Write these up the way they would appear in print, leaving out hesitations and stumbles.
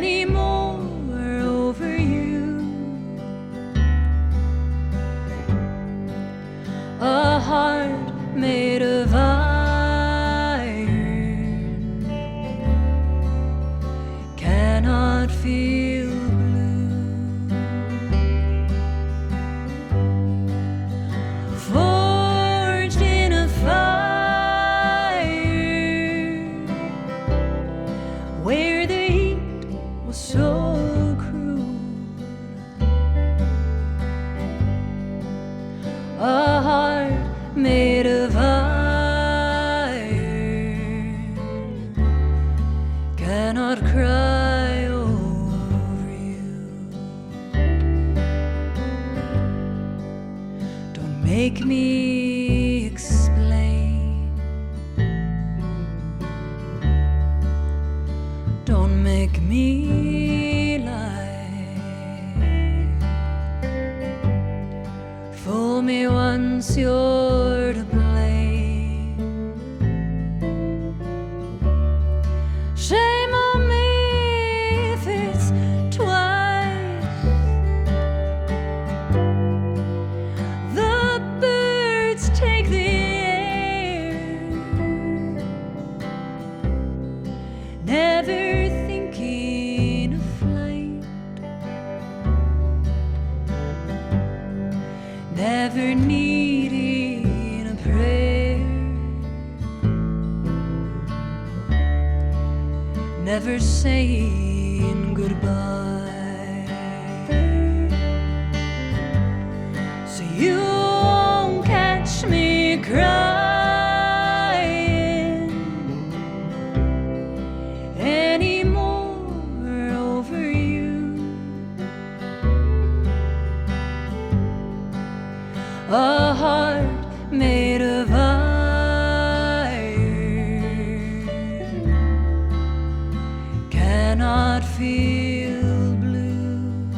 anymore over you. A heart made of iron cannot feel blue. Forged in a fire where the heat was so cruel. A heart made of iron cannot cry over you. Don't make me explain. Don't make me lie. Fool me once, you're to blame. Shame on me if it's twice. The birds take the air, never thinking of flight, never needing a prayer, never saying goodbye. So you won't catch me crying anymore over you. A heart made of iron cannot feel blue.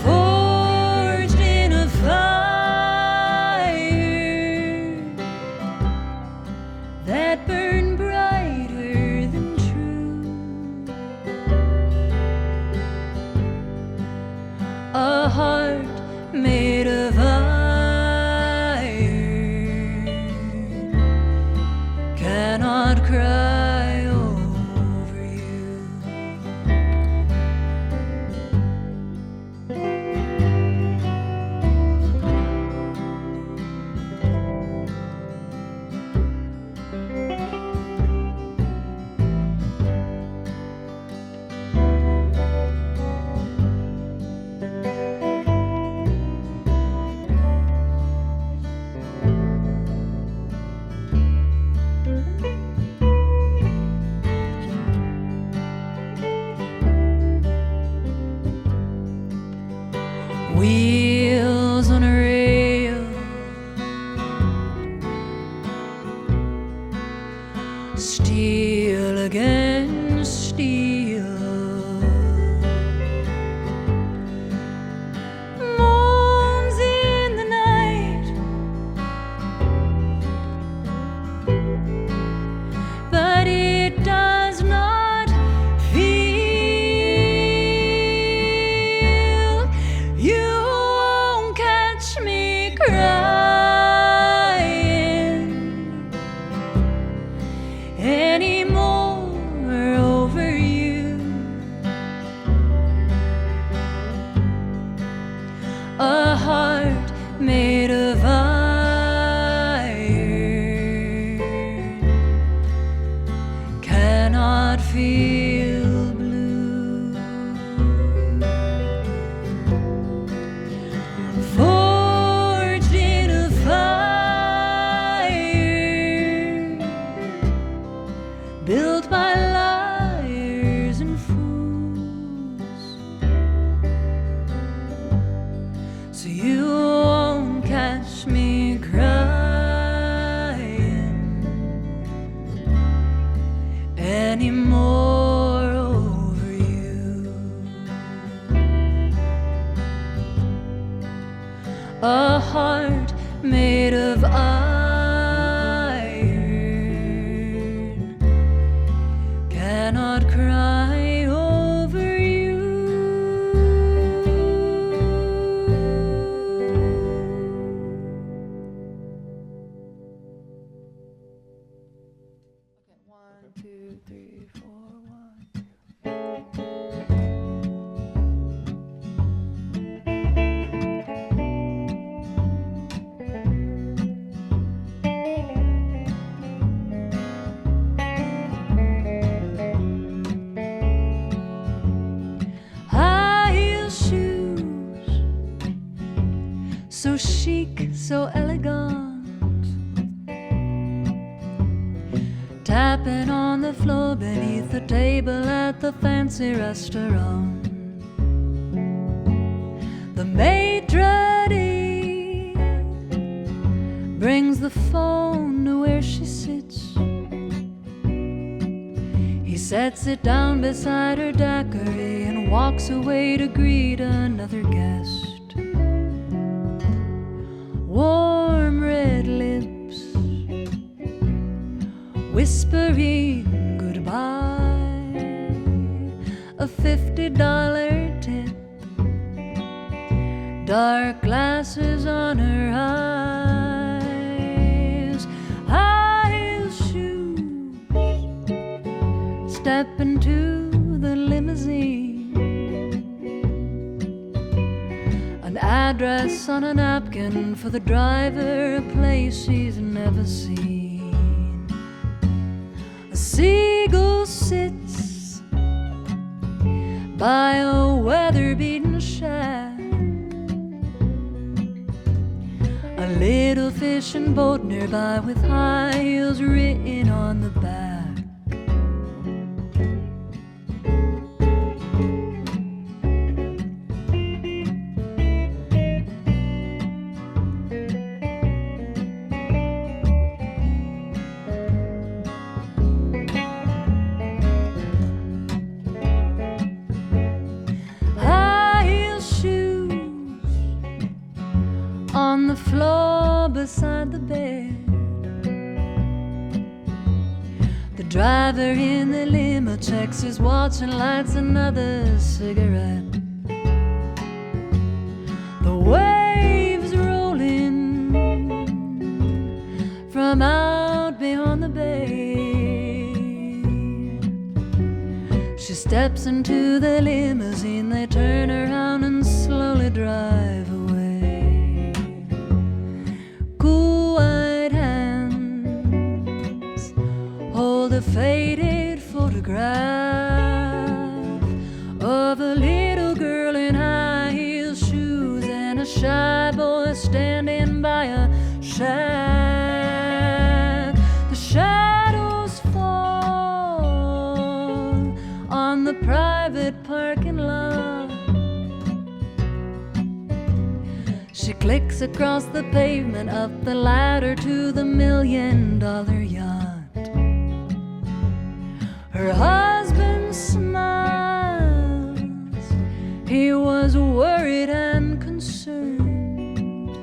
Forged in a fire that burned brighter than true. A heart made of iron cannot cry over you. Wheels on a rail, steel against steel, moans in the night, but it does not feel. You won't catch me crying anymore over you. A heart made of iron cannot feel blue. Forged in a fire built by liars and fools. So you won't catch me crying anymore tapping on the floor beneath the table at the fancy restaurant. The maitre d' brings the phone to where she sits. He sets it down beside her daiquiri and walks away to greet another guest. Warm red lips whispering goodbye, a $50 tip, dark glasses on her eyes, high shoes, step into the limousine. An address on a napkin for the driver, a place he's never seen. A seagull sits by a weather-beaten shack. A little fishing boat nearby with high heels written on the back. On the floor beside the bed, the driver in the limo checks his watch and lights another cigarette. The waves rolling from out beyond the bay. She steps into the limousine, they turn around and slowly drive away. A faded photograph of a little girl in high heel shoes and a shy boy standing by a shack. The shadows fall on the private parking lot. She clicks across the pavement up the ladder to the $1 million yacht. Her husband smiles. He was worried and concerned.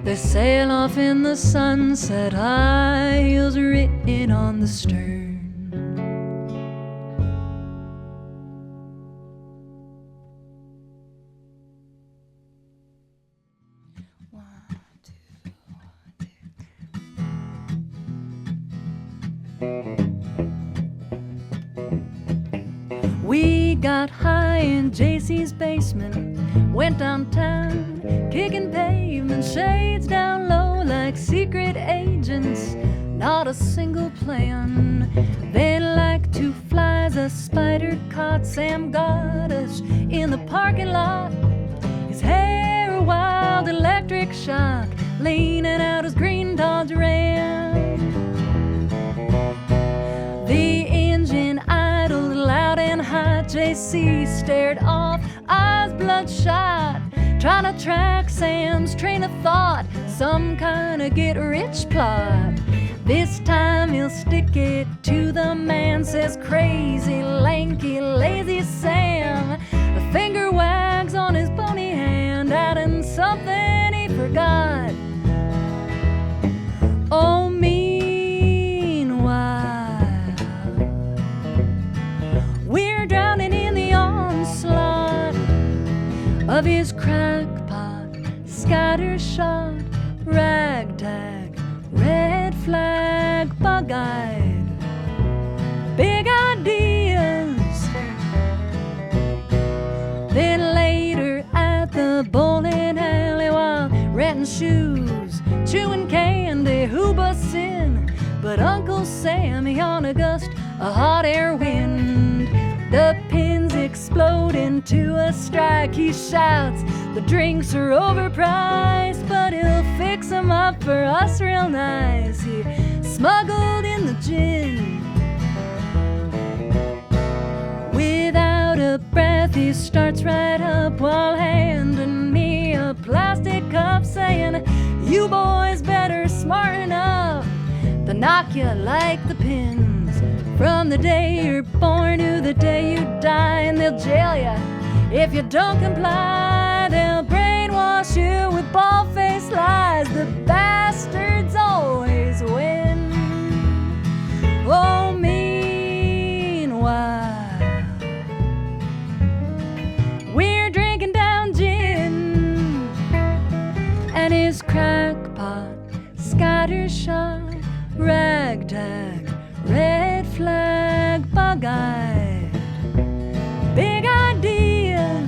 They sail off in the sunset, high heels written on the stern. We got high in JC's basement, went downtown, kicking pavement, shades down low like secret agents, not a single plan. Then like two flies, a spider caught Sam got us in the parking lot. His hair a wild electric shock, leaning out his green Dodge Ram. The engine idled loud and high, JC stared off, eyes bloodshot, trying to track Sam's train of thought, some kind of get-rich plot. This time he'll stick it to the man, says crazy, lanky, lazy Sam. A finger wags on his bony hand, adding something he forgot. Oh, meanwhile, we're drowning in the onslaught of his crackpot, scattershot, ragtag, red flag, bug-eyed, big ideas. Then later at the bowling alley while renting shoes, chewing candy, who busts in but Uncle Sam? He on a gust, a hot air wind. The pins explode into a strike. He shouts, the drinks are overpriced, but he'll fix them up for us real nice. He smuggles He starts right up while handing me a plastic cup, saying, "You boys better smarten up. They'll knock you like the pins from the day you're born to the day you die, and they'll jail you if you don't comply. They'll brainwash you with bald-faced lies. The bastards always win. Oh, meanwhile, we're drinking down gin and his crackpot, scattershot, ragtag, red flag, bug-eyed, big ideas.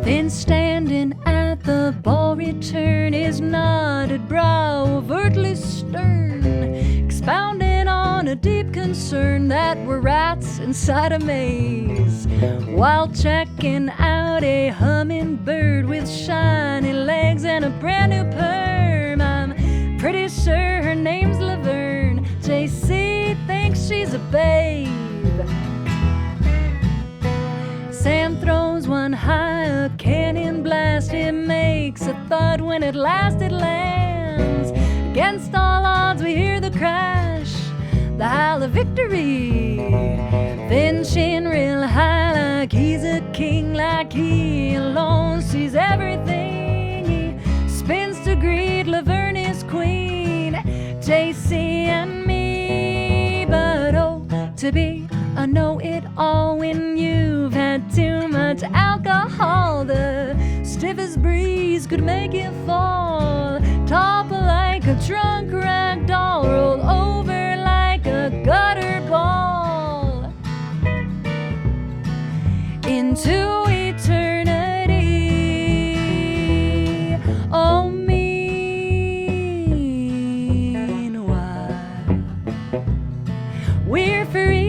Then standing at the ball return, his knotted brow overtly stern, expounding on a deep concern that we're rats inside a maze, while checking out a hummingbird with shiny legs and a brand new perm. I'm pretty sure her name's Laverne. JC thinks she's a babe. Sam throws one high, a cannon blast. It makes a thud when at last it lands. Against all odds we hear the crash, the howl of victory. Then chin real high like he's a king, like he alone sees everything. He spins to greet Laverne, his queen, JC and me. But oh, to be a know-it-all when you've had too much alcohol. The stiffest breeze could make you fall, topple like a drunk rag doll, roll over like a gutter ball into eternity. Oh, meanwhile, we're free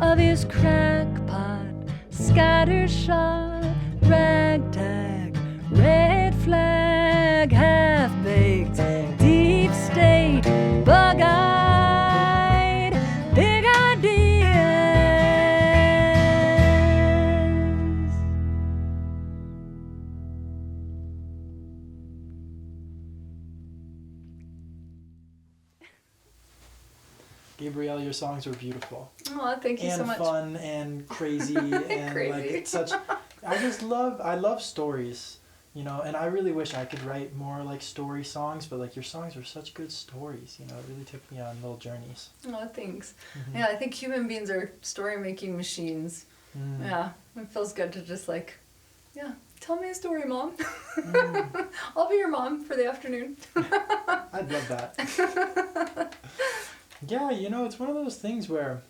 of his crackpot, scattershot, ragtag, red flag, half-baked, deep state, bug-eyed, big ideas. Gabrielle, your songs are beautiful. Oh, thank you so much. And fun and crazy and Crazy. like it's such. I love stories, you know, and I really wish I could write more like story songs, but like your songs are such good stories, you know. It really took me on little journeys. Oh, thanks. Mhm. Yeah, I think human beings are story-making machines. Mm. Yeah, it feels good to just like, yeah, tell me a story, Mom. Mm. I'll be your mom for the afternoon. I'd love that. Yeah, you know, it's one of those things where,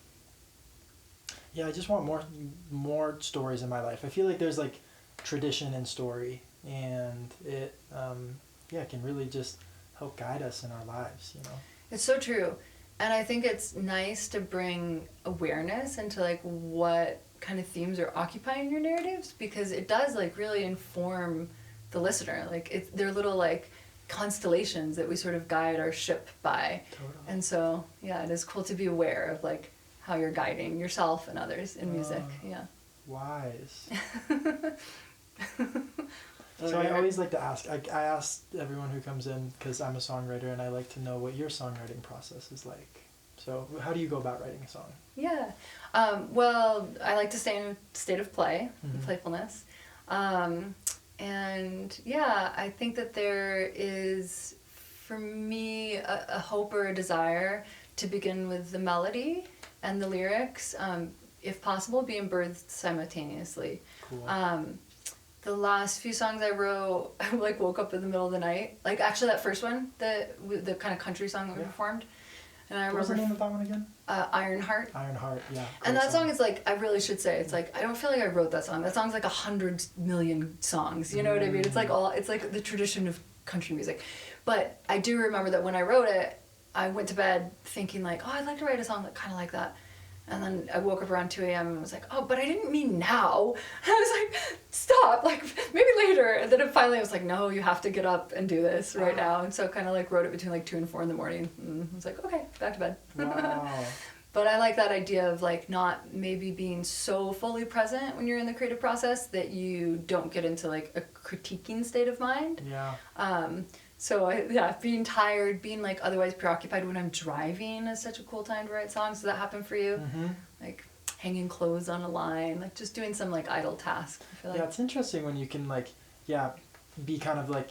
yeah, I just want more stories in my life. I feel like there's like tradition in story, and it, yeah, can really just help guide us in our lives, you know. It's so true. And I think it's nice to bring awareness into like what kind of themes are occupying your narratives, because it does like really inform the listener. Like they're little like constellations that we sort of guide our ship by. Totally. And so, yeah, it is cool to be aware of like how you're guiding yourself and others in music. Yeah. Wise. So I always like to ask, I ask everyone who comes in, because I'm a songwriter, and I like to know what your songwriting process is like. So how do you go about writing a song? Yeah. Well, I like to stay in a state of play, Mhm. playfulness. And yeah, I think that there is, for me, a hope or a desire to begin with the melody and the lyrics, if possible, being birthed simultaneously. Cool. The last few songs I wrote, I woke up in the middle of the night. Like actually that first one, the kind of country song that we performed, And I What was the remember name of that one again? Ironheart. Ironheart, yeah. And that song is like, I really should say, it's like, I don't feel like I wrote that song. That song's like 100 million songs, you know what I mean? It's like it's like the tradition of country music. But I do remember that when I wrote it, I went to bed thinking like, oh, I'd like to write a song that kind of like that. And then I woke up around 2 a.m. and was like, oh, but I didn't mean now. And I was like, stop, like maybe later. And then finally I was like, no, you have to get up and do this right now. And so kind of like wrote it between like 2 and 4 in the morning. And I was like, okay, back to bed. Wow. But I like that idea of like not maybe being so fully present when you're in the creative process that you don't get into like a critiquing state of mind. Yeah. So being tired, being like otherwise preoccupied when I'm driving is such a cool time to write songs. Does that happen for you? Mm-hmm. Like hanging clothes on a line, like just doing some like idle task. I feel like. Yeah, it's interesting when you can like, be kind of like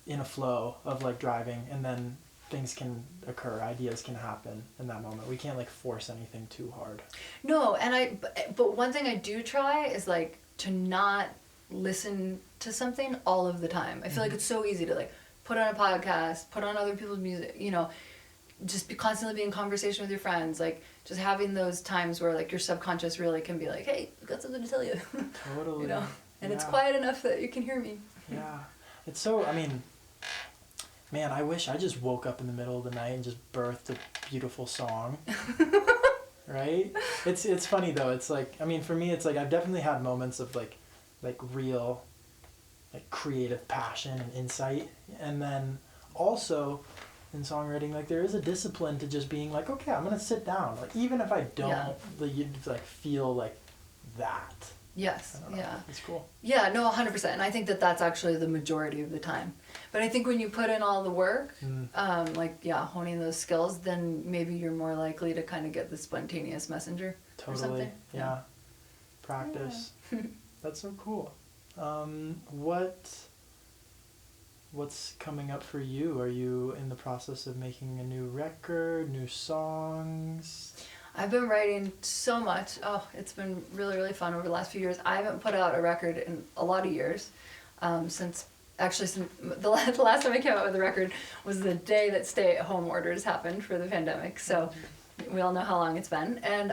in a flow of like driving, and then things can occur, ideas can happen in that moment. We can't like force anything too hard. No, and but one thing I do try is like to not listen to something all of the time. I feel like it's so easy to like put on a podcast, put on other people's music, you know, just constantly be in conversation with your friends, like just having those times where like your subconscious really can be like, hey, I've got something to tell you. Totally. You know, and it's quiet enough that you can hear me. Yeah. It's so, I mean, man, I wish I just woke up in the middle of the night and just birthed a beautiful song. Right? It's funny though. It's like, I mean, for me, it's like I've definitely had moments of like real like creative passion and insight, and then also in songwriting, like there is a discipline to just being like, okay, I'm gonna sit down, like even if I don't you like feel like that. Yes. Yeah. It's cool. Yeah. No. 100%. And I think that that's actually the majority of the time. But I think when you put in all the work, honing those skills, then maybe you're more likely to kind of get the spontaneous messenger. Totally. Or something. Yeah. Practice. Yeah. That's so cool. What's coming up for you? Are you in the process of making a new record, new songs? I've been writing so much. Oh, it's been really, really fun over the last few years. I haven't put out a record in a lot of years, since the last time I came out with a record was the day that stay-at-home orders happened for the pandemic. So we all know how long it's been. And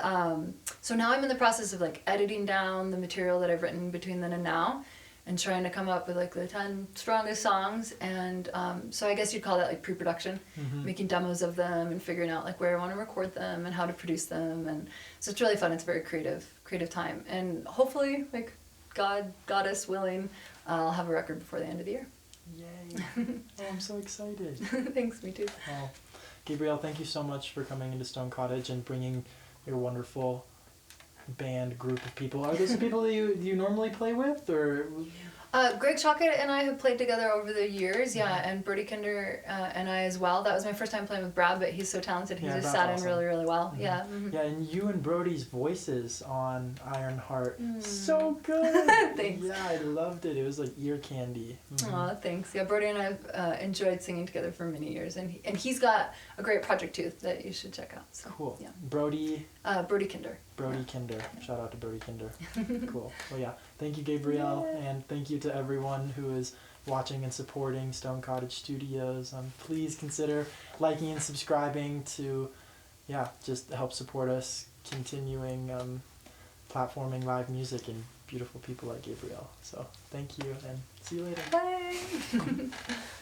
so now I'm in the process of like editing down the material that I've written between then and now, and trying to come up with like the 10 strongest songs. And so I guess you'd call that like pre-production, making demos of them and figuring out like where I want to record them and how to produce them. And so it's really fun. It's a very creative time. And hopefully, like goddess willing, I'll have a record before the end of the year. Yay. Oh, I'm so excited. Thanks, me too. Oh, Gabrielle, thank you so much for coming into Stone Cottage and bringing your wonderful band group of people. Are those the people that you normally play with, or? Greg Chockett and I have played together over the years, and Brody Kinder and I as well. That was my first time playing with Brad, but he's so talented. He just sat in really, really well. Mm-hmm. Yeah. Yeah, and you and Brody's voices on Ironheart, so good. Thanks. Yeah, I loved it. It was like ear candy. Aw, thanks. Yeah, Brody and I have enjoyed singing together for many years, and he's got a great project too that you should check out. So, cool. Yeah. Brody Kinder. Brody Kinder. Shout out to Brody Kinder. Cool. Well, yeah. Thank you, Gabrielle, and thank you to everyone who is watching and supporting Stone Cottage Studios. Please consider liking and subscribing to, just help support us continuing platforming live music and beautiful people like Gabrielle. So thank you, and see you later. Bye.